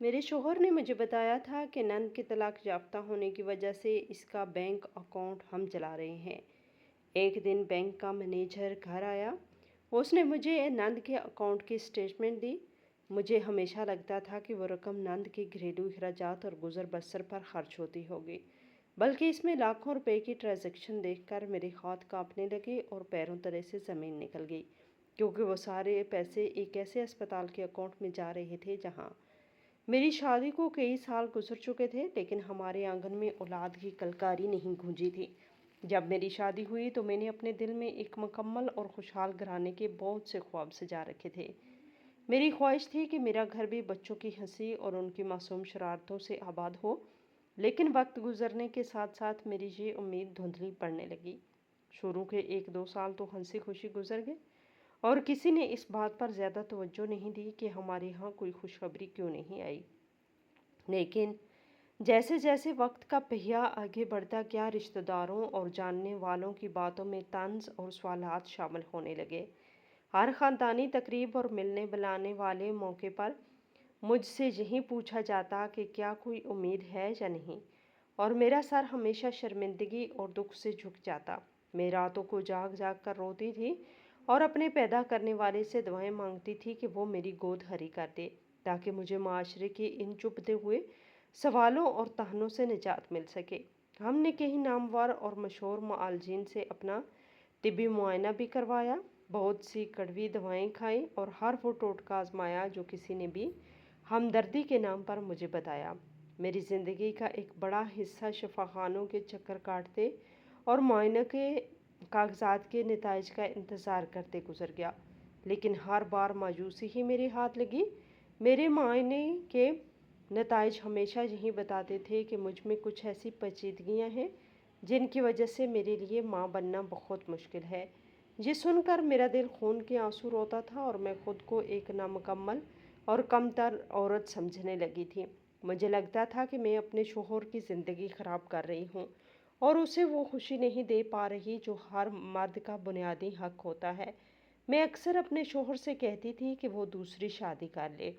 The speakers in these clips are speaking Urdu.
میرے شوہر نے مجھے بتایا تھا کہ نند کے طلاق یافتہ ہونے کی وجہ سے اس کا بینک اکاؤنٹ ہم چلا رہے ہیں۔ ایک دن بینک کا مینیجر گھر آیا۔ اس نے مجھے نند کے اکاؤنٹ کی اسٹیٹمنٹ دی۔ مجھے ہمیشہ لگتا تھا کہ وہ رقم نند کے گھریلو اخراجات اور گزر بسر پر خرچ ہوتی ہوگی، بلکہ اس میں لاکھوں روپے کی ٹرانزیکشن دیکھ کر میرے ہاتھ کانپنے لگے اور پیروں تلے سے زمین نکل گئی، کیونکہ وہ سارے پیسے ایک ایسے اسپتال کے اکاؤنٹ میں جا رہے تھے جہاں میری شادی کو کئی سال گزر چکے تھے، لیکن ہمارے آنگن میں اولاد کی کلکاری نہیں گونجی تھی۔ جب میری شادی ہوئی تو میں نے اپنے دل میں ایک مکمل اور خوشحال گھرانے کے بہت سے خواب سجا رکھے تھے۔ میری خواہش تھی کہ میرا گھر بھی بچوں کی ہنسی اور ان کی معصوم شرارتوں سے آباد ہو، لیکن وقت گزرنے کے ساتھ ساتھ میری یہ امید دھندلی پڑنے لگی۔ شروع کے 1-2 سال تو ہنسی خوشی گزر گئے اور کسی نے اس بات پر زیادہ توجہ نہیں دی کہ ہمارے ہاں کوئی خوشخبری کیوں نہیں آئی، لیکن جیسے جیسے وقت کا پہیہ آگے بڑھتا گیا، رشتہ داروں اور جاننے والوں کی باتوں میں طنز اور سوالات شامل ہونے لگے۔ ہر خاندانی تقریب اور ملنے بلانے والے موقع پر مجھ سے یہی پوچھا جاتا کہ کیا کوئی امید ہے یا نہیں، اور میرا سر ہمیشہ شرمندگی اور دکھ سے جھک جاتا۔ میں راتوں کو جاگ جاگ کر روتی تھی اور اپنے پیدا کرنے والے سے دعائیں مانگتی تھی کہ وہ میری گود ہری کر دے، تاکہ مجھے معاشرے کے ان چبھتے ہوئے سوالوں اور طعنوں سے نجات مل سکے۔ ہم نے کئی نامور اور مشہور معالجین سے اپنا طبی معائنہ بھی کروایا، بہت سی کڑوی دوائیں کھائیں اور ہر وہ ٹوٹکا آزمایا جو کسی نے بھی ہمدردی کے نام پر مجھے بتایا۔ میری زندگی کا ایک بڑا حصہ شفا خانوں کے چکر کاٹتے اور معائنہ کے کاغذات کے نتائج کا انتظار کرتے گزر گیا، لیکن ہر بار مایوسی ہی میرے ہاتھ لگی۔ میرے معائنے کے نتائج ہمیشہ یہی بتاتے تھے کہ مجھ میں کچھ ایسی پیچیدگیاں ہیں جن کی وجہ سے میرے لیے ماں بننا بہت مشکل ہے۔ یہ سن کر میرا دل خون کے آنسو روتا تھا اور میں خود کو ایک نامکمل اور کمتر عورت سمجھنے لگی تھی۔ مجھے لگتا تھا کہ میں اپنے شوہر کی زندگی خراب کر رہی ہوں اور اسے وہ خوشی نہیں دے پا رہی جو ہر مرد کا بنیادی حق ہوتا ہے۔ میں اکثر اپنے شوہر سے کہتی تھی کہ وہ دوسری شادی کر لے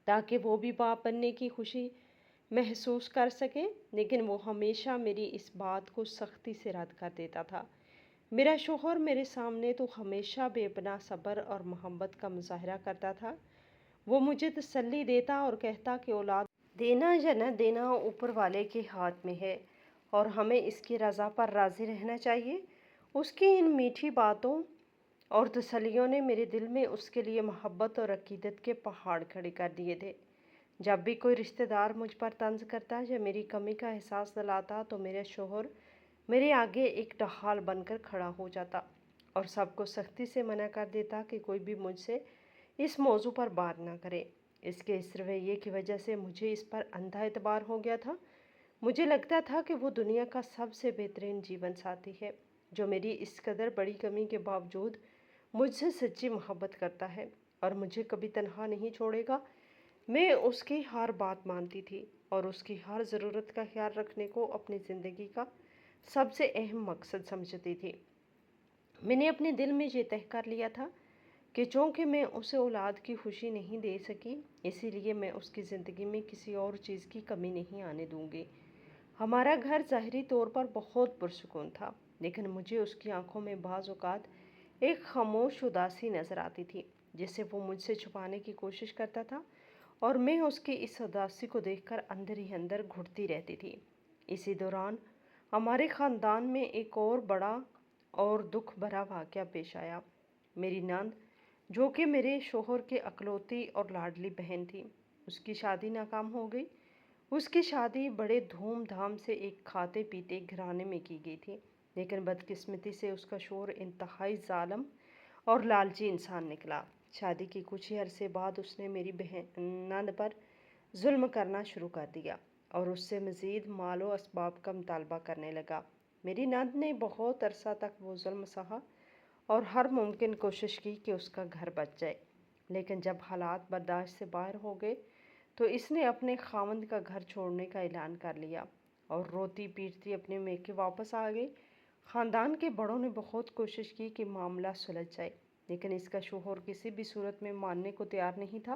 تاکہ وہ بھی باپ بننے کی خوشی محسوس کر سکے، لیکن وہ ہمیشہ میری اس بات کو سختی سے رد کر دیتا تھا۔ میرا شوہر میرے سامنے تو ہمیشہ بے پناہ صبر اور محبت کا مظاہرہ کرتا تھا۔ وہ مجھے تسلی دیتا اور کہتا کہ اولاد دینا یا نہ دینا اوپر والے کے ہاتھ میں ہے اور ہمیں اس کی رضا پر راضی رہنا چاہیے۔ اس کی ان میٹھی باتوں اور تسلیوں نے میرے دل میں اس کے لیے محبت اور عقیدت کے پہاڑ کھڑے کر دیے تھے۔ جب بھی کوئی رشتہ دار مجھ پر طنز کرتا یا میری کمی کا احساس دلاتا تو میرا شوہر میرے آگے ایک ڈھال بن کر کھڑا ہو جاتا اور سب کو سختی سے منع کر دیتا کہ کوئی بھی مجھ سے اس موضوع پر بات نہ کرے۔ اس کے اس رویے کی وجہ سے مجھے اس پر اندھا اعتبار ہو گیا تھا۔ مجھے لگتا تھا کہ وہ دنیا کا سب سے بہترین جیون ساتھی ہے، جو میری اس قدر بڑی کمی کے باوجود مجھ سے سچی محبت کرتا ہے اور مجھے کبھی تنہا نہیں چھوڑے گا۔ میں اس کی ہر بات مانتی تھی اور اس کی ہر ضرورت کا خیال رکھنے کو اپنی زندگی کا سب سے اہم مقصد سمجھتی تھی۔ میں نے اپنے دل میں یہ طے کر لیا تھا کہ چونکہ میں اسے اولاد کی خوشی نہیں دے سکی، اسی لیے میں اس کی زندگی میں کسی اور چیز کی کمی نہیں آنے دوں گی۔ ہمارا گھر ظاہری طور پر بہت پرسکون تھا، لیکن مجھے اس کی آنکھوں میں بعض اوقات ایک خاموش اداسی نظر آتی تھی جسے وہ مجھ سے چھپانے کی کوشش کرتا تھا، اور میں اس کی اس اداسی کو دیکھ کر اندر ہی اندر گھٹتی رہتی تھی۔ اسی دوران ہمارے خاندان میں ایک اور بڑا اور دکھ بھرا واقعہ پیش آیا۔ میری نند، جو کہ میرے شوہر کی اکلوتی اور لاڈلی بہن تھی، اس کی شادی ناکام ہو گئی۔ اس کی شادی بڑے دھوم دھام سے ایک کھاتے پیتے گھرانے میں کی گئی تھی، لیکن بدقسمتی سے اس کا شوہر انتہائی ظالم اور لالچی انسان نکلا۔ شادی کے کچھ ہی عرصے بعد اس نے میری نند پر ظلم کرنا شروع کر دیا اور اس سے مزید مال و اسباب کا مطالبہ کرنے لگا۔ میری نند نے بہت عرصہ تک وہ ظلم سہا اور ہر ممکن کوشش کی کہ اس کا گھر بچ جائے، لیکن جب حالات برداشت سے باہر ہو گئے تو اس نے اپنے خاوند کا گھر چھوڑنے کا اعلان کر لیا اور روتی پیٹتی اپنے میکے واپس آ گئی۔ خاندان کے بڑوں نے بہت کوشش کی کہ معاملہ سلجھ جائے، لیکن اس کا شوہر کسی بھی صورت میں ماننے کو تیار نہیں تھا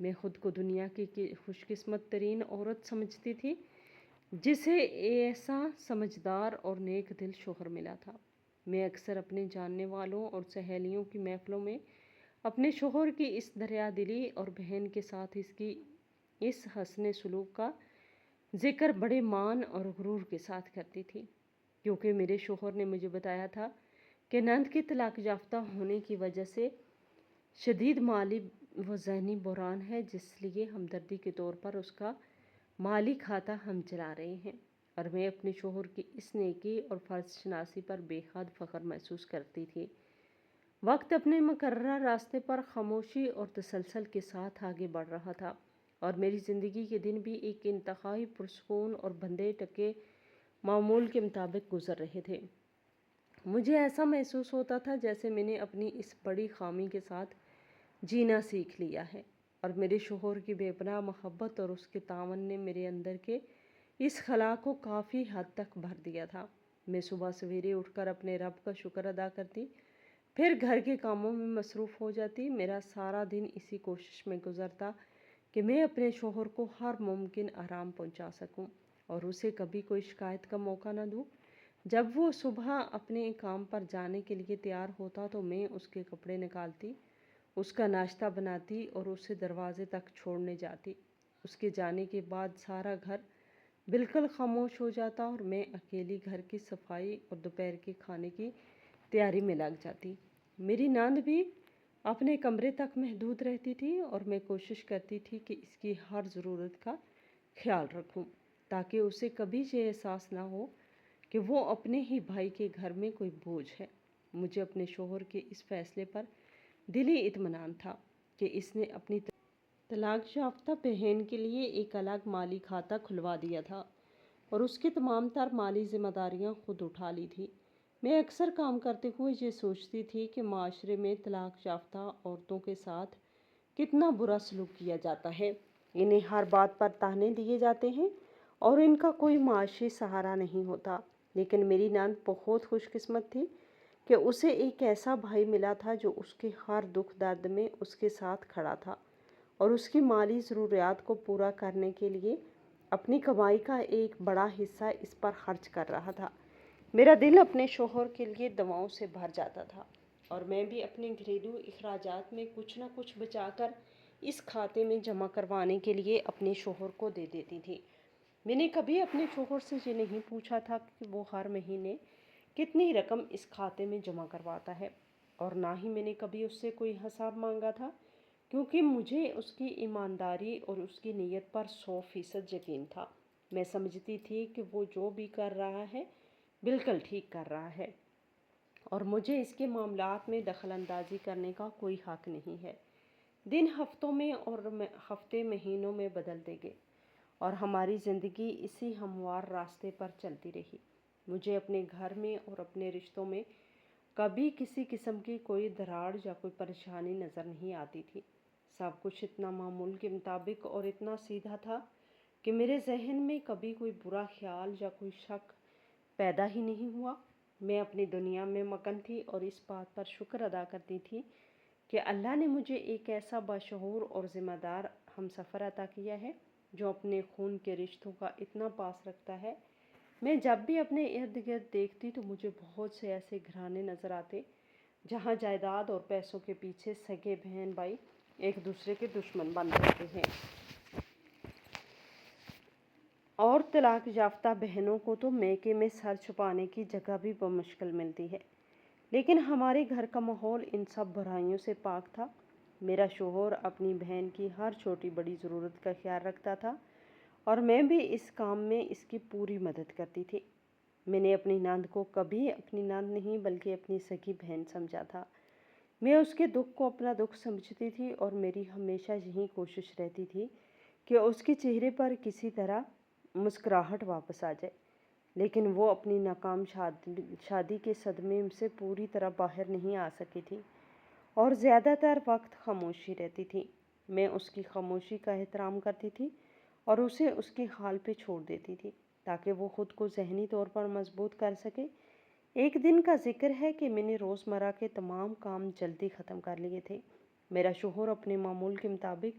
میں خود کو دنیا کی خوش قسمت ترین عورت سمجھتی تھی جسے ایسا سمجھدار اور نیک دل شوہر ملا تھا۔ میں اکثر اپنے جاننے والوں اور سہیلیوں کی محفلوں میں اپنے شوہر کی اس دریا دلی اور بہن کے ساتھ اس حسن سلوک کا ذکر بڑے مان اور غرور کے ساتھ کرتی تھی، کیونکہ میرے شوہر نے مجھے بتایا تھا کہ نند کی طلاق یافتہ ہونے کی وجہ سے شدید مالی و ذہنی بحران ہے، جس لیے ہمدردی کے طور پر اس کا مالی کھاتہ ہم چلا رہے ہیں، اور میں اپنے شوہر کی اس نیکی اور فرض شناسی پر بے حد فخر محسوس کرتی تھی۔ وقت اپنے مقررہ راستے پر خاموشی اور تسلسل کے ساتھ آگے بڑھ رہا تھا، اور میری زندگی کے دن بھی ایک انتہائی پرسکون اور بندھے ٹکے معمول کے مطابق گزر رہے تھے۔ مجھے ایسا محسوس ہوتا تھا جیسے میں نے اپنی اس بڑی خامی کے ساتھ جینا سیکھ لیا ہے، اور میرے شوہر کی بے پناہ محبت اور اس کے تعاون نے میرے اندر کے اس خلا کو کافی حد تک بھر دیا تھا۔ میں صبح سویرے اٹھ کر اپنے رب کا شکر ادا کرتی، پھر گھر کے کاموں میں مصروف ہو جاتی۔ میرا سارا دن اسی کوشش میں گزرتا کہ میں اپنے شوہر کو ہر ممکن آرام پہنچا سکوں اور اسے کبھی کوئی شکایت کا موقع نہ دوں۔ جب وہ صبح اپنے کام پر جانے کے لیے تیار ہوتا تو میں اس کے کپڑے نکالتی، اس کا ناشتہ بناتی اور اسے دروازے تک چھوڑنے جاتی۔ اس کے جانے کے بعد سارا گھر بالکل خاموش ہو جاتا اور میں اکیلی گھر کی صفائی اور دوپہر کے کھانے کی تیاری میں لگ جاتی۔ میری ناند بھی اپنے کمرے تک محدود رہتی تھی اور میں کوشش کرتی تھی کہ اس کی ہر ضرورت کا خیال رکھوں، تاکہ اسے کبھی یہ احساس نہ ہو کہ وہ اپنے ہی بھائی کے گھر میں کوئی بوجھ ہے۔ مجھے اپنے شوہر کے اس فیصلے پر دلی اطمینان تھا کہ اس نے اپنی طلاق یافتہ بہن کے لیے ایک الگ مالی کھاتہ کھلوا دیا تھا اور اس کی تمام تر مالی ذمہ داریاں خود اٹھا لی تھی۔ میں اکثر کام کرتے ہوئے یہ سوچتی تھی کہ معاشرے میں طلاق یافتہ عورتوں کے ساتھ کتنا برا سلوک کیا جاتا ہے۔ انہیں ہر بات پر طعنے دیے جاتے ہیں اور ان کا کوئی معاشی سہارا نہیں ہوتا، لیکن میری ناند بہت خوش قسمت تھی کہ اسے ایک ایسا بھائی ملا تھا جو اس کے ہر دکھ درد میں اس کے ساتھ کھڑا تھا اور اس کی مالی ضروریات کو پورا کرنے کے لیے اپنی کمائی کا ایک بڑا حصہ اس پر خرچ کر رہا تھا۔ میرا دل اپنے شوہر کے لیے دعاؤں سے بھر جاتا تھا اور میں بھی اپنے گھریلو اخراجات میں کچھ نہ کچھ بچا کر اس کھاتے میں جمع کروانے کے لیے اپنے شوہر کو دے دیتی تھی۔ میں نے کبھی اپنے شوہر سے یہ نہیں پوچھا تھا کہ وہ ہر مہینے کتنی رقم اس کھاتے میں جمع کرواتا ہے، اور نہ ہی میں نے کبھی اس سے کوئی حساب مانگا تھا، کیونکہ مجھے اس کی ایمانداری اور اس کی نیت پر 100% یقین تھا۔ میں سمجھتی تھی کہ وہ جو بھی کر رہا ہے بالکل ٹھیک کر رہا ہے اور مجھے اس کے معاملات میں دخل اندازی کرنے کا کوئی حق نہیں ہے۔ دن ہفتوں میں اور ہفتے مہینوں میں بدلتے گئے اور ہماری زندگی اسی ہموار راستے پر چلتی رہی۔ مجھے اپنے گھر میں اور اپنے رشتوں میں کبھی کسی قسم کی کوئی دراڑ یا کوئی پریشانی نظر نہیں آتی تھی۔ سب کچھ اتنا معمول کے مطابق اور اتنا سیدھا تھا کہ میرے ذہن میں کبھی کوئی برا خیال یا کوئی شک پیدا ہی نہیں ہوا۔ میں اپنی دنیا میں مگن تھی اور اس بات پر شکر ادا کرتی تھی کہ اللہ نے مجھے ایک ایسا باشعور اور ذمہ دار ہمسفر عطا کیا ہے جو اپنے خون کے رشتوں کا اتنا پاس رکھتا ہے۔ میں جب بھی اپنے ارد گرد دیکھتی تو مجھے بہت سے ایسے گھرانے نظر آتے جہاں جائیداد اور پیسوں کے پیچھے سگے بہن بھائی ایک دوسرے کے دشمن بن جاتے ہیں، اور طلاق یافتہ بہنوں کو تو میکے میں سر چھپانے کی جگہ بھی بمشکل ملتی ہے۔ لیکن ہمارے گھر کا ماحول ان سب برائیوں سے پاک تھا۔ میرا شوہر اپنی بہن کی ہر چھوٹی بڑی ضرورت کا خیال رکھتا تھا اور میں بھی اس کام میں اس کی پوری مدد کرتی تھی۔ میں نے اپنی ناند کو کبھی اپنی ناند نہیں بلکہ اپنی سگی بہن سمجھا تھا۔ میں اس کے دکھ کو اپنا دکھ سمجھتی تھی اور میری ہمیشہ یہی کوشش رہتی تھی کہ اس کے چہرے پر کسی طرح مسکراہٹ واپس آ جائے، لیکن وہ اپنی ناکام شادی کے صدمے سے پوری طرح باہر نہیں آ سکی تھی اور زیادہ تر وقت خاموشی رہتی تھی۔ میں اس کی خاموشی کا احترام کرتی تھی اور اسے اس کے حال پہ چھوڑ دیتی تھی تاکہ وہ خود کو ذہنی طور پر مضبوط کر سکے۔ ایک دن کا ذکر ہے کہ میں نے روزمرہ کے تمام کام جلدی ختم کر لیے تھے۔ میرا شوہر اپنے معمول کے مطابق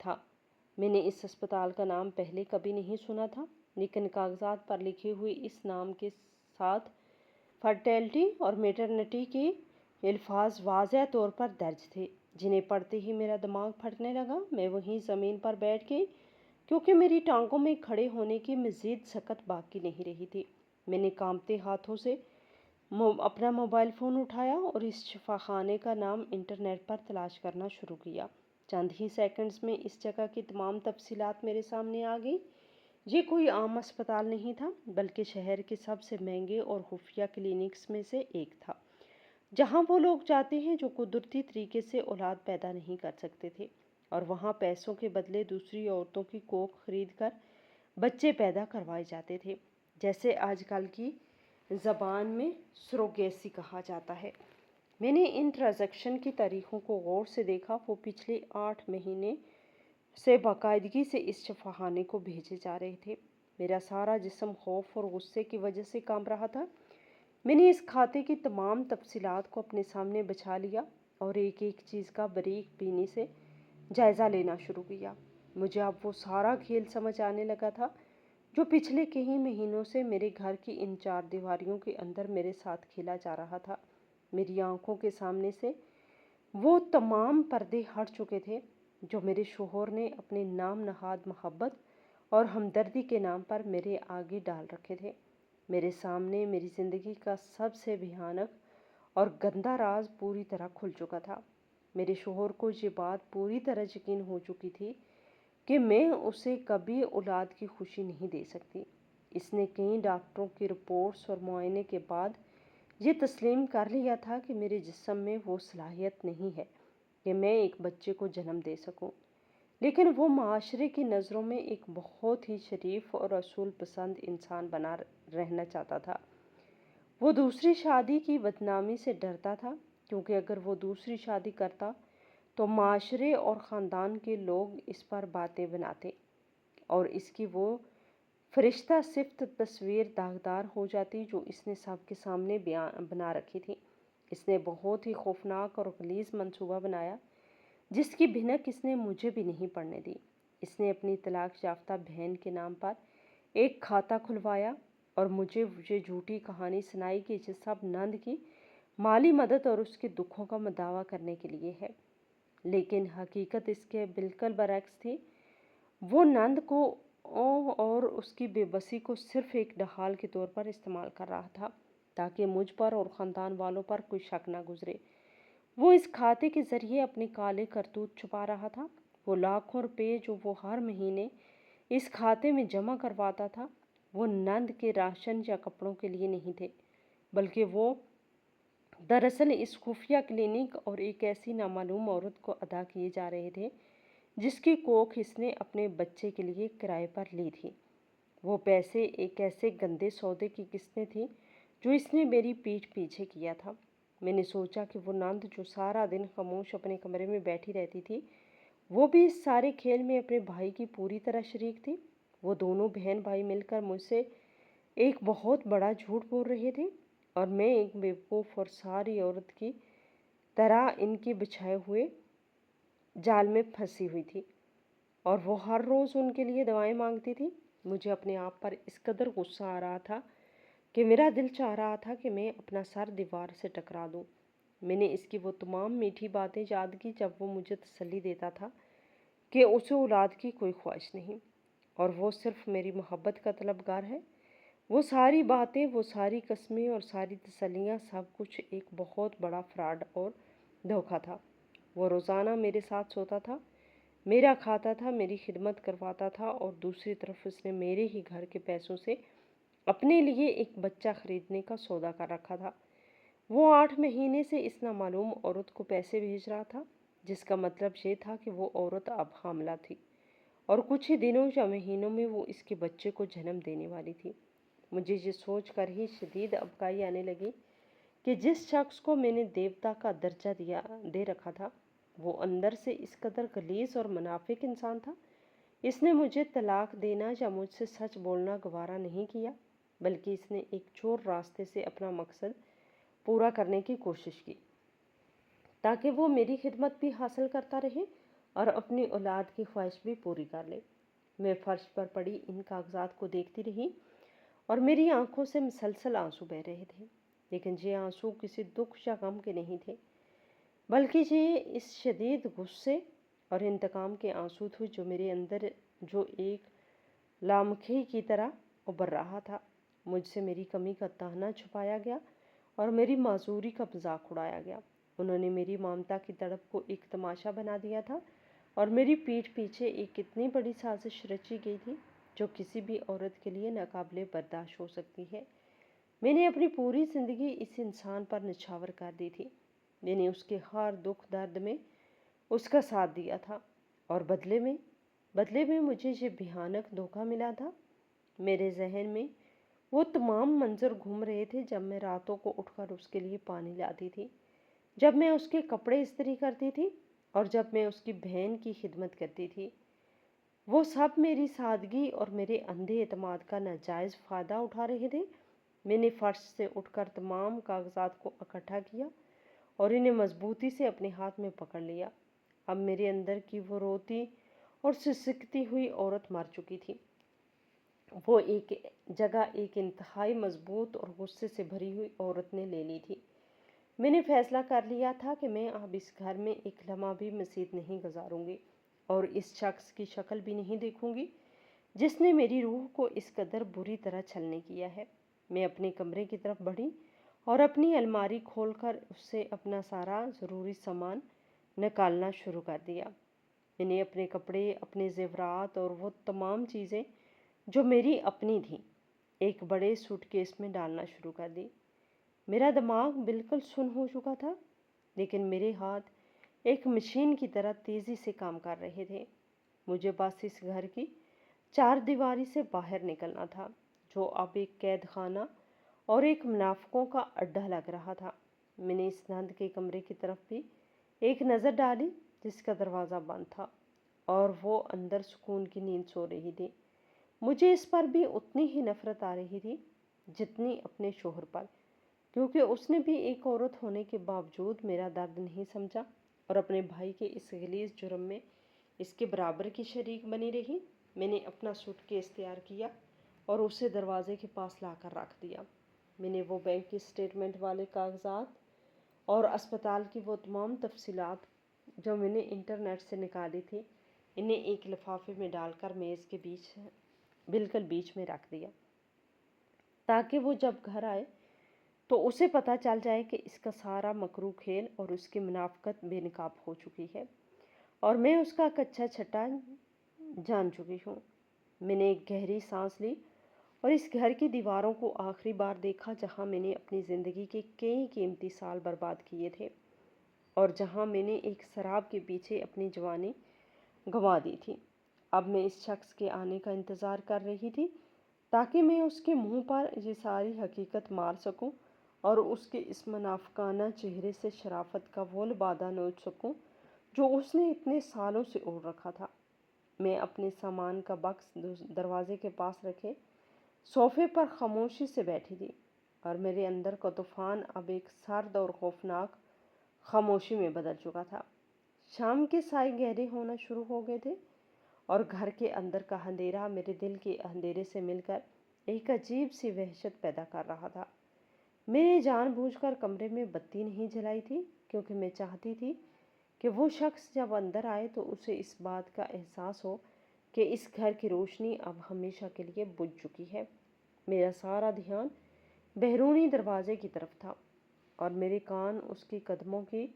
تھا۔ میں نے اس اسپتال کا نام پہلے کبھی نہیں سنا تھا، لیکن کاغذات پر لکھے ہوئے اس نام کے ساتھ فرٹیلٹی اور میٹرنٹی کے الفاظ واضح طور پر درج تھے، جنہیں پڑھتے ہی میرا دماغ پھٹنے لگا۔ میں وہیں زمین پر بیٹھ گئی، کیونکہ میری ٹانگوں میں کھڑے ہونے کی مزید سکت باقی نہیں رہی تھی۔ میں نے کانپتے ہاتھوں سے اپنا موبائل فون اٹھایا اور اس شفا خانے کا نام انٹرنیٹ پر تلاش کرنا شروع کیا۔ چند ہی سیکنڈز میں اس جگہ کی تمام تفصیلات میرے سامنے آ گئی۔ یہ کوئی عام اسپتال نہیں تھا، بلکہ شہر کے سب سے مہنگے اور خفیہ کلینکس میں سے ایک تھا، جہاں وہ لوگ جاتے ہیں جو قدرتی طریقے سے اولاد پیدا نہیں کر سکتے تھے، اور وہاں پیسوں کے بدلے دوسری عورتوں کی کوکھ خرید کر بچے پیدا کروائے جاتے تھے، جیسے آج کل کی زبان میں سروگیسی کہا جاتا ہے۔ میں نے ان ٹرانزیکشن کی تاریخوں کو غور سے دیکھا۔ وہ پچھلے 8 مہینے سے باقاعدگی سے اس شفا خانے کو بھیجے جا رہے تھے۔ میرا سارا جسم خوف اور غصے کی وجہ سے کانپ رہا تھا۔ میں نے اس کھاتے کی تمام تفصیلات کو اپنے سامنے بچھا لیا اور ایک ایک چیز کا باریک بینی سے جائزہ لینا شروع کیا۔ مجھے اب وہ سارا کھیل سمجھ آنے لگا تھا جو پچھلے کئی مہینوں سے میرے گھر کی ان 4 دیواریوں کے اندر میرے ساتھ کھیلا جا رہا تھا۔ میری آنکھوں کے سامنے سے وہ تمام پردے ہٹ چکے تھے جو میرے شوہر نے اپنے نام نہاد محبت اور ہمدردی کے نام پر میرے آگے ڈال رکھے تھے۔ میرے سامنے میری زندگی کا سب سے بھیانک اور گندا راز پوری طرح کھل چکا تھا۔ میرے شوہر کو یہ بات پوری طرح یقین ہو چکی تھی کہ میں اسے کبھی اولاد کی خوشی نہیں دے سکتی۔ اس نے کئی ڈاکٹروں کی رپورٹس اور معائنے کے بعد یہ تسلیم کر لیا تھا کہ میرے جسم میں وہ صلاحیت نہیں ہے کہ میں ایک بچے کو جنم دے سکوں، لیکن وہ معاشرے کی نظروں میں ایک بہت ہی شریف اور اصول پسند انسان بنا رہنا چاہتا تھا۔ وہ دوسری شادی کی بدنامی سے ڈرتا تھا، کیونکہ اگر وہ دوسری شادی کرتا تو معاشرے اور خاندان کے لوگ اس پر باتیں بناتے اور اس کی وہ فرشتہ صفت تصویر داغدار ہو جاتی جو اس نے سب کے سامنے بنا رکھی تھی۔ اس نے بہت ہی خوفناک اور غلیظ منصوبہ بنایا جس کی بھنک اس نے مجھے بھی نہیں پڑنے دی۔ اس نے اپنی طلاق یافتہ بہن کے نام پر ایک کھاتہ کھلوایا اور مجھے یہ جھوٹی کہانی سنائی کہ یہ سب نند کی مالی مدد اور اس کے دکھوں کا دعویٰ کرنے کے لیے ہے، لیکن حقیقت اس کے بالکل برعکس تھی۔ وہ نند کو اور اس کی بے بسی کو صرف ایک ڈھال کے طور پر استعمال کر رہا تھا تاکہ مجھ پر اور خاندان والوں پر کوئی شک نہ گزرے۔ وہ اس کھاتے کے ذریعے اپنے کالے کرتوت چھپا رہا تھا۔ وہ لاکھوں روپے جو وہ ہر مہینے اس کھاتے میں جمع کرواتا تھا، وہ نند کے راشن یا کپڑوں کے لیے نہیں تھے، بلکہ وہ دراصل اس خفیہ کلینک اور ایک ایسی نامعلوم عورت کو ادا کیے جا رہے تھے جس کی کوکھ اس نے اپنے بچے کے لیے کرائے پر لی تھی۔ وہ پیسے ایک ایسے گندے سودے کی قسطیں تھیں جو اس نے میری پیٹھ پیچھے کیا تھا۔ میں نے سوچا کہ وہ نند جو سارا دن خاموش اپنے کمرے میں بیٹھی رہتی تھی، وہ بھی اس سارے کھیل میں اپنے بھائی کی پوری طرح شریک تھی۔ وہ دونوں بہن بھائی مل کر مجھ سے ایک بہت بڑا جھوٹ بول رہے تھے اور میں ایک بیوقوف اور ساری عورت کی طرح ان کے بچھائے ہوئے جال میں پھنسی ہوئی تھی، اور وہ ہر روز ان کے لیے دعائیں مانگتی تھی۔ مجھے اپنے آپ پر اس قدر غصہ آ رہا تھا کہ میرا دل چاہ رہا تھا کہ میں اپنا سر دیوار سے ٹکرا دوں۔ میں نے اس کی وہ تمام میٹھی باتیں یاد کی جب وہ مجھے تسلی دیتا تھا کہ اسے اولاد کی کوئی خواہش نہیں اور وہ صرف میری محبت کا طلبگار ہے۔ وہ ساری باتیں، وہ ساری قسمیں اور ساری تسلیاں، سب کچھ ایک بہت بڑا فراڈ اور دھوکہ تھا۔ وہ روزانہ میرے ساتھ سوتا تھا، میرا کھاتا تھا، میری خدمت کرواتا تھا، اور دوسری طرف اس نے میرے ہی گھر کے پیسوں سے اپنے لیے ایک بچہ خریدنے کا سودا کر رکھا تھا۔ وہ 8 مہینے سے اس نامعلوم عورت کو پیسے بھیج رہا تھا، جس کا مطلب یہ تھا کہ وہ عورت اب حاملہ تھی اور کچھ ہی دنوں یا مہینوں میں وہ اس کے بچے کو جنم دینے والی تھی۔ مجھے یہ سوچ کر ہی شدید ابکائی آنے لگی کہ جس شخص کو میں نے دیوتا کا درجہ دے رکھا تھا، وہ اندر سے اس قدر غلیظ اور منافق انسان تھا۔ اس نے مجھے طلاق دینا یا مجھ سے سچ بولنا گوارا نہیں کیا، بلکہ اس نے ایک چور راستے سے اپنا مقصد پورا کرنے کی کوشش کی تاکہ وہ میری خدمت بھی حاصل کرتا رہے اور اپنی اولاد کی خواہش بھی پوری کر لے۔ میں فرش پر پڑی ان کاغذات کو دیکھتی رہی اور میری آنکھوں سے مسلسل آنسو بہ رہے تھے، لیکن یہ آنسو کسی دکھ یا غم کے نہیں تھے، بلکہ یہ اس شدید غصے اور انتقام کے آنسو تھے جو میرے اندر جو ایک لامکھی کی طرح ابھر رہا تھا۔ مجھ سے میری کمی کا تانا چھپایا گیا اور میری معذوری کا مذاق اڑایا گیا۔ انہوں نے میری ممتا کی تڑپ کو ایک تماشا بنا دیا تھا اور میری پیٹھ پیچھے ایک اتنی بڑی سازش رچی گئی تھی جو کسی بھی عورت کے لیے ناقابل برداشت ہو سکتی ہے۔ میں نے اپنی پوری زندگی اس انسان پر نچھاور کر دی تھی۔ میں نے اس کے ہر دکھ درد میں اس کا ساتھ دیا تھا اور بدلے میں مجھے یہ بھیانک دھوکہ ملا تھا۔ میرے ذہن میں وہ تمام منظر گھوم رہے تھے جب میں راتوں کو اٹھ کر اس کے لیے پانی لاتی تھی، جب میں اس کے کپڑے استری کرتی تھی اور جب میں اس کی بہن کی خدمت کرتی تھی۔ وہ سب میری سادگی اور میرے اندھے اعتماد کا ناجائز فائدہ اٹھا رہے تھے۔ میں نے فرش سے اٹھ کر تمام کاغذات کو اکٹھا کیا اور انہیں مضبوطی سے اپنے ہاتھ میں پکڑ لیا۔ اب میرے اندر کی وہ روتی اور سسکتی ہوئی عورت مر چکی تھی۔ وہ ایک جگہ ایک انتہائی مضبوط اور غصے سے بھری ہوئی عورت نے لے لی تھی۔ میں نے فیصلہ کر لیا تھا کہ میں اب اس گھر میں ایک لمحہ بھی مزید نہیں گزاروں گی اور اس شخص کی شکل بھی نہیں دیکھوں گی جس نے میری روح کو اس قدر بری طرح چھلنے کیا ہے۔ میں اپنے کمرے کی طرف بڑھی اور اپنی الماری کھول کر اس سے اپنا سارا ضروری سامان نکالنا شروع کر دیا۔ میں نے اپنے کپڑے، اپنے زیورات اور وہ تمام چیزیں جو میری اپنی تھیں ایک بڑے سوٹ کیس میں ڈالنا شروع کر دی۔ میرا دماغ بالکل سن ہو چکا تھا، لیکن میرے ہاتھ ایک مشین کی طرح تیزی سے کام کر رہے تھے۔ مجھے بس اس گھر کی چار دیواری سے باہر نکلنا تھا جو اب ایک قید خانہ اور ایک منافقوں کا اڈہ لگ رہا تھا۔ میں نے اس نند کے کمرے کی طرف بھی ایک نظر ڈالی جس کا دروازہ بند تھا اور وہ اندر سکون کی نیند سو رہی تھی۔ مجھے اس پر بھی اتنی ہی نفرت آ رہی تھی جتنی اپنے شوہر پر، کیونکہ اس نے بھی ایک عورت ہونے کے باوجود میرا درد نہیں سمجھا اور اپنے بھائی کے اس غلیظ جرم میں اس کے برابر کی شریک بنی رہی۔ میں نے اپنا سوٹ کیس تیار کیا اور اسے دروازے کے پاس لا کر رکھ دیا۔ میں نے وہ بینک کی اسٹیٹمنٹ والے کاغذات اور اسپتال کی وہ تمام تفصیلات جو میں نے انٹرنیٹ سے نکالی تھی انہیں ایک لفافے میں ڈال کر میز کے بالکل بیچ میں رکھ دیا تاکہ وہ جب گھر آئے تو اسے پتہ چل جائے کہ اس کا سارا مکرو کھیل اور اس کی منافقت بے نقاب ہو چکی ہے اور میں اس کا کچا چھٹا جان چکی ہوں۔ میں نے ایک گہری سانس لی اور اس گھر کی دیواروں کو آخری بار دیکھا جہاں میں نے اپنی زندگی کے کئی قیمتی سال برباد کیے تھے اور جہاں میں نے ایک شراب کے پیچھے اپنی جوانی گنوا دی تھی۔ اب میں اس شخص کے آنے کا انتظار کر رہی تھی تاکہ میں اس کے منہ پر یہ ساری حقیقت مار سکوں اور اس کے اس منافقانہ چہرے سے شرافت کا وہ لبادہ نوچ سکوں جو اس نے اتنے سالوں سے اوڑھ رکھا تھا۔ میں اپنے سامان کا بکس دروازے کے پاس رکھے صوفے پر خاموشی سے بیٹھی تھی اور میرے اندر کا طوفان اب ایک سرد اور خوفناک خاموشی میں بدل چکا تھا۔ شام کے سائے گہرے ہونا شروع ہو گئے تھے اور گھر کے اندر کا اندھیرا میرے دل کے اندھیرے سے مل کر ایک عجیب سی وحشت پیدا کر رہا تھا۔ میں نے جان بوجھ کر کمرے میں بتی نہیں جلائی تھی کیونکہ میں چاہتی تھی کہ وہ شخص جب اندر آئے تو اسے اس بات کا احساس ہو کہ اس گھر کی روشنی اب ہمیشہ کے لیے بجھ چکی ہے۔ میرا سارا دھیان بیرونی دروازے کی طرف تھا اور میرے کان اس کی قدموں کی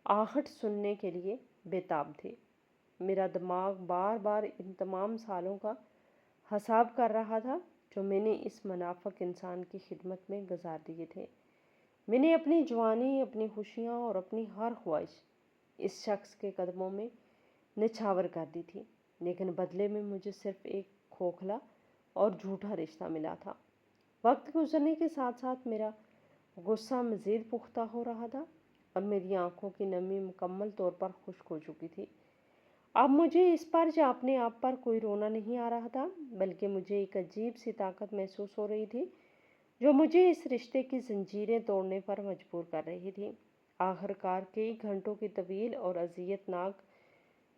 آہٹ سننے کے لیے بےتاب تھے۔ میرا دماغ بار بار ان تمام سالوں کا حساب کر رہا تھا جو میں نے اس منافق انسان کی خدمت میں گزار دیے تھے۔ میں نے اپنی جوانی، اپنی خوشیاں اور اپنی ہر خواہش اس شخص کے قدموں میں نچھاور کر دی تھی، لیکن بدلے میں مجھے صرف ایک کھوکھلا اور جھوٹا رشتہ ملا تھا۔ وقت گزرنے کے ساتھ ساتھ میرا غصہ مزید پختہ ہو رہا تھا اور میری آنکھوں کی نمی مکمل طور پر خشک ہو چکی تھی۔ اب مجھے اس پر یا اپنے آپ پر کوئی رونا نہیں آ رہا تھا، بلکہ مجھے ایک عجیب سی طاقت محسوس ہو رہی تھی جو مجھے اس رشتے کی زنجیریں توڑنے پر مجبور کر رہی تھی۔ آخر کار کئی گھنٹوں کی طویل اور اذیت ناک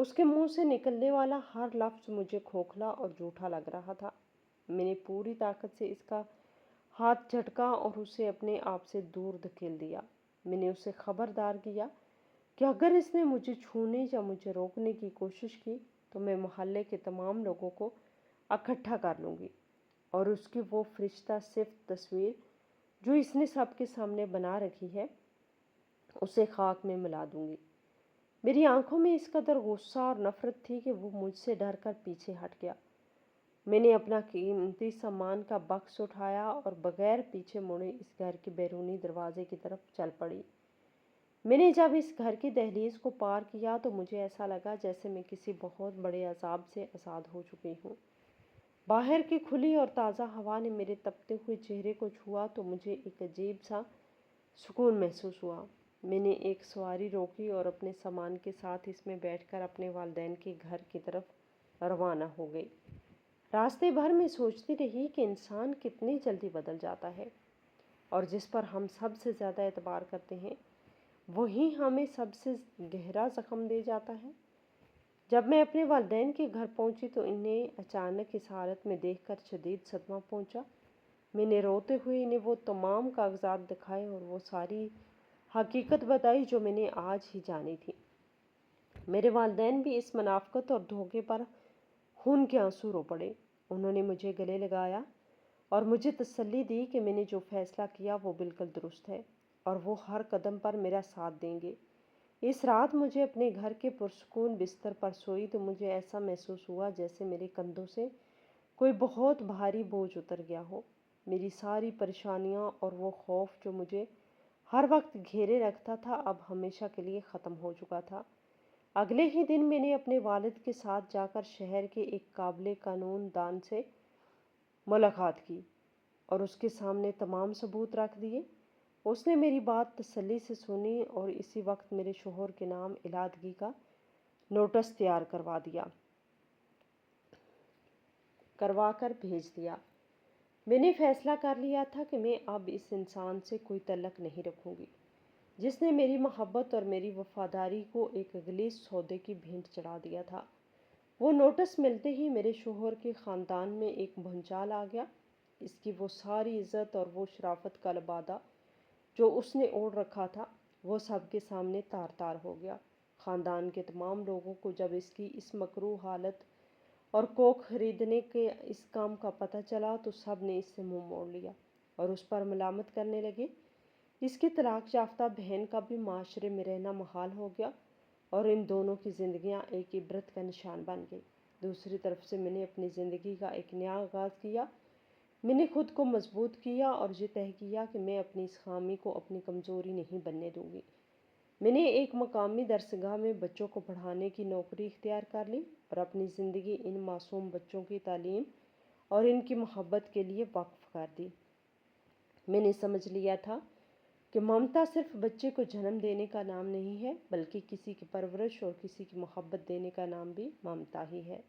اس کے منہ سے نکلنے والا ہر لفظ مجھے کھوکھلا اور جھوٹا لگ رہا تھا۔ میں نے پوری طاقت سے اس کا ہاتھ جھٹکا اور اسے اپنے آپ سے دور دھکیل دیا۔ میں نے اسے خبردار کیا کہ اگر اس نے مجھے چھونے یا مجھے روکنے کی کوشش کی تو میں محلے کے تمام لوگوں کو اکٹھا کر لوں گی اور اس کی وہ فرشتہ صفت تصویر جو اس نے سب کے سامنے بنا رکھی ہے اسے خاک میں ملا دوں گی۔ میری آنکھوں میں اس قدر غصہ اور نفرت تھی کہ وہ مجھ سے ڈر کر پیچھے ہٹ گیا۔ میں نے اپنا قیمتی سامان کا بکس اٹھایا اور بغیر پیچھے مڑے اس گھر کے بیرونی دروازے کی طرف چل پڑی۔ میں نے جب اس گھر کی دہلیز کو پار کیا تو مجھے ایسا لگا جیسے میں کسی بہت بڑے عذاب سے آزاد ہو چکی ہوں۔ باہر کی کھلی اور تازہ ہوا نے میرے تپتے ہوئے چہرے کو چھوا تو مجھے ایک عجیب سا سکون محسوس ہوا۔ میں نے ایک سواری روکی اور اپنے سامان کے ساتھ اس میں بیٹھ کر اپنے والدین کے گھر کی طرف روانہ ہو گئی۔ راستے بھر میں سوچتی رہی کہ انسان کتنی جلدی بدل جاتا ہے اور جس پر ہم سب سے زیادہ اعتبار کرتے ہیں وہی ہمیں سب سے گہرا زخم دے جاتا ہے۔ جب میں اپنے والدین کے گھر پہنچی تو انہیں اچانک اس حالت میں دیکھ کر شدید صدمہ پہنچا۔ میں نے روتے ہوئے انہیں وہ تمام کاغذات دکھائے اور وہ ساری حقیقت بتائی جو میں نے آج ہی جانی تھی۔ میرے والدین بھی اس منافقت اور دھوکے پر خون کے آنسو رو پڑے۔ انہوں نے مجھے گلے لگایا اور مجھے تسلی دی کہ میں نے جو فیصلہ کیا وہ بالکل درست ہے اور وہ ہر قدم پر میرا ساتھ دیں گے۔ اس رات مجھے اپنے گھر کے پرسکون بستر پر سوئی تو مجھے ایسا محسوس ہوا جیسے میرے کندھوں سے کوئی بہت بھاری بوجھ اتر گیا ہو۔ میری ساری پریشانیاں اور وہ خوف جو مجھے ہر وقت گھیرے رکھتا تھا اب ہمیشہ کے لیے ختم ہو چکا تھا۔ اگلے ہی دن میں نے اپنے والد کے ساتھ جا کر شہر کے ایک قابل قانون دان سے ملاقات کی اور اس کے سامنے تمام ثبوت رکھ دیے۔ اس نے میری بات تسلی سے سنی اور اسی وقت میرے شوہر کے نام علادگی کا نوٹس تیار کروا کر بھیج دیا۔ میں نے فیصلہ کر لیا تھا کہ میں اب اس انسان سے کوئی تعلق نہیں رکھوں گی جس نے میری محبت اور میری وفاداری کو ایک غلیظ سودے کی بھینٹ چڑھا دیا تھا۔ وہ نوٹس ملتے ہی میرے شوہر کے خاندان میں ایک بھونچال آ گیا۔ اس کی وہ ساری عزت اور وہ شرافت کا لبادہ جو اس نے اوڑھ رکھا تھا وہ سب کے سامنے تار تار ہو گیا۔ خاندان کے تمام لوگوں کو جب اس کی اس مکروہ حالت اور کوکھ خریدنے کے اس کام کا پتہ چلا تو سب نے اس سے منہ موڑ لیا اور اس پر ملامت کرنے لگے۔ اس کی طلاق یافتہ بہن کا بھی معاشرے میں رہنا محال ہو گیا اور ان دونوں کی زندگیاں ایک عبرت کا نشان بن گئی۔ دوسری طرف سے میں نے اپنی زندگی کا ایک نیا آغاز کیا۔ میں نے خود کو مضبوط کیا اور یہ طے کیا کہ میں اپنی اس خامی کو اپنی کمزوری نہیں بننے دوں گی۔ میں نے ایک مقامی درسگاہ میں بچوں کو پڑھانے کی نوکری اختیار کر لی اور اپنی زندگی ان معصوم بچوں کی تعلیم اور ان کی محبت کے لیے وقف کر دی۔ میں نے سمجھ لیا تھا کہ ممتا صرف بچے کو جنم دینے کا نام نہیں ہے بلکہ کسی کی پرورش اور کسی کی محبت دینے کا نام بھی ممتا ہی ہے۔